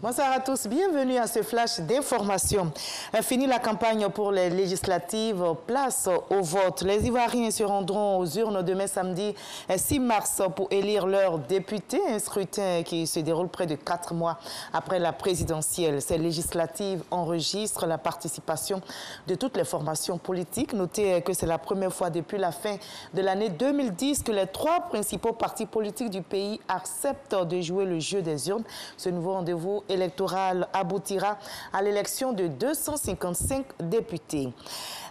Bonsoir à tous, bienvenue à ce flash d'information. Fini la campagne pour les législatives, place au vote. Les Ivoiriens se rendront aux urnes demain samedi 6 mars pour élire leurs députés. Un scrutin qui se déroule près de 4 mois après la présidentielle. Ces législatives enregistrent la participation de toutes les formations politiques. Notez que c'est la première fois depuis la fin de l'année 2010 que les 3 principaux partis politiques du pays acceptent de jouer le jeu des urnes. Ce nouveau rendez-vous électoral aboutira à l'élection de 255 députés.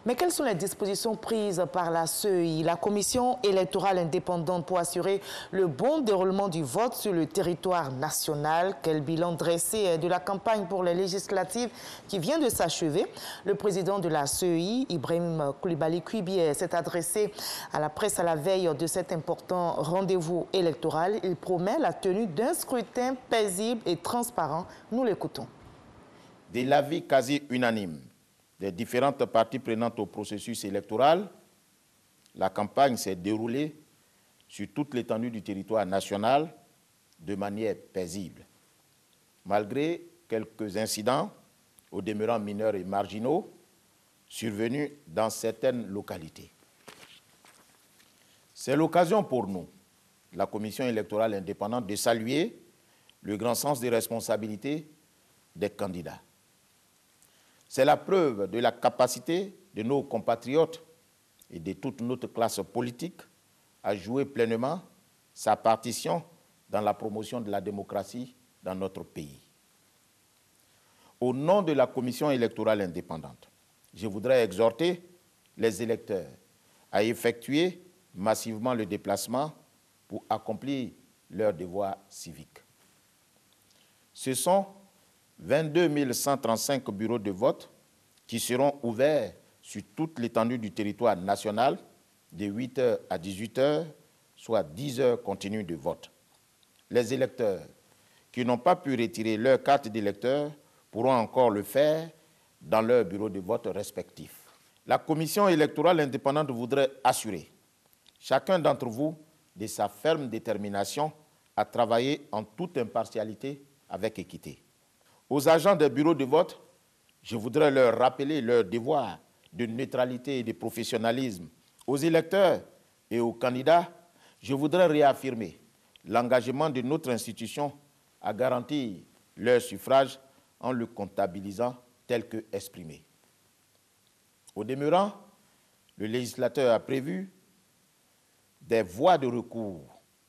Mais quelles sont les dispositions prises par la CEI, la Commission électorale indépendante, pour assurer le bon déroulement du vote sur le territoire national? Quel bilan dressé de la campagne pour les législatives qui vient de s'achever? Le président de la CEI, Ibrahim Coulibaly Kuibié, s'est adressé à la presse à la veille de cet important rendez-vous électoral. Il promet la tenue d'un scrutin paisible et transparent. Nous l'écoutons. De l'avis quasi unanime des différentes parties prenantes au processus électoral, la campagne s'est déroulée sur toute l'étendue du territoire national de manière paisible. Malgré quelques incidents, au demeurant mineurs et marginaux, survenus dans certaines localités. C'est l'occasion pour nous, la Commission électorale indépendante, de saluer le grand sens des responsabilités des candidats. C'est la preuve de la capacité de nos compatriotes et de toute notre classe politique à jouer pleinement sa partition dans la promotion de la démocratie dans notre pays. Au nom de la Commission électorale indépendante, je voudrais exhorter les électeurs à effectuer massivement le déplacement pour accomplir leur devoir civique. Ce sont 22 135 bureaux de vote qui seront ouverts sur toute l'étendue du territoire national de 8h à 18h, soit 10 heures continues de vote. Les électeurs qui n'ont pas pu retirer leur carte d'électeur pourront encore le faire dans leurs bureaux de vote respectifs. La Commission électorale indépendante voudrait assurer chacun d'entre vous de sa ferme détermination à travailler en toute impartialité avec équité. Aux agents des bureaux de vote, je voudrais leur rappeler leur devoir de neutralité et de professionnalisme. Aux électeurs et aux candidats, je voudrais réaffirmer l'engagement de notre institution à garantir leur suffrage en le comptabilisant tel que exprimé. Au demeurant, le législateur a prévu des voies de recours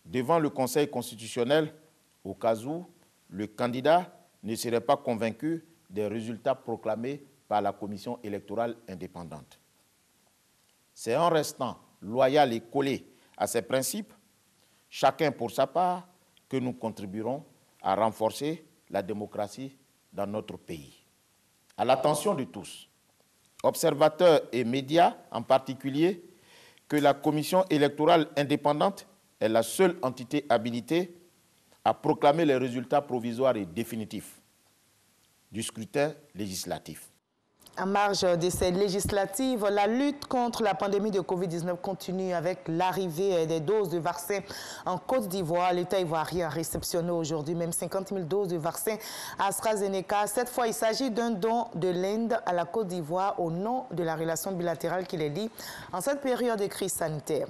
devant le Conseil constitutionnel au cas où le candidat ne serait pas convaincu des résultats proclamés par la Commission électorale indépendante. C'est en restant loyal et collé à ces principes, chacun pour sa part, que nous contribuerons à renforcer la démocratie dans notre pays. À l'attention de tous, observateurs et médias en particulier, que la Commission électorale indépendante est la seule entité habilitée à proclamer les résultats provisoires et définitifs du scrutin législatif. En marge de ces législatives, la lutte contre la pandémie de Covid-19 continue avec l'arrivée des doses de vaccins en Côte d'Ivoire. L'État ivoirien a réceptionné aujourd'hui même 50 000 doses de vaccins AstraZeneca. Cette fois, il s'agit d'un don de l'Inde à la Côte d'Ivoire au nom de la relation bilatérale qui les lie en cette période de crise sanitaire.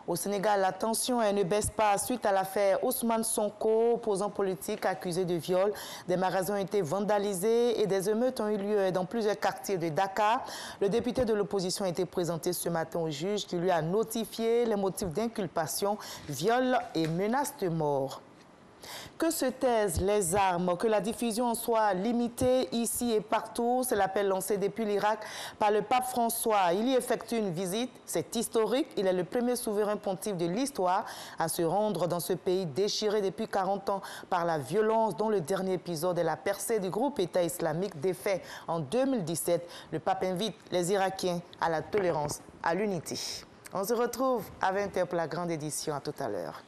Au Sénégal, la tension ne baisse pas suite à l'affaire Ousmane Sonko, opposant politique accusé de viol. Des magasins ont été vandalisés et des émeutes ont eu lieu dans plusieurs quartiers de Dakar. Le député de l'opposition a été présenté ce matin au juge qui lui a notifié les motifs d'inculpation, viol et menace de mort. Que se taisent les armes, que la diffusion en soit limitée ici et partout. C'est l'appel lancé depuis l'Irak par le pape François. Il y effectue une visite, c'est historique. Il est le premier souverain pontife de l'histoire à se rendre dans ce pays déchiré depuis 40 ans par la violence, dont le dernier épisode est la percée du groupe État islamique défait en 2017. Le pape invite les Irakiens à la tolérance, à l'unité. On se retrouve à 20h pour la grande édition. À tout à l'heure.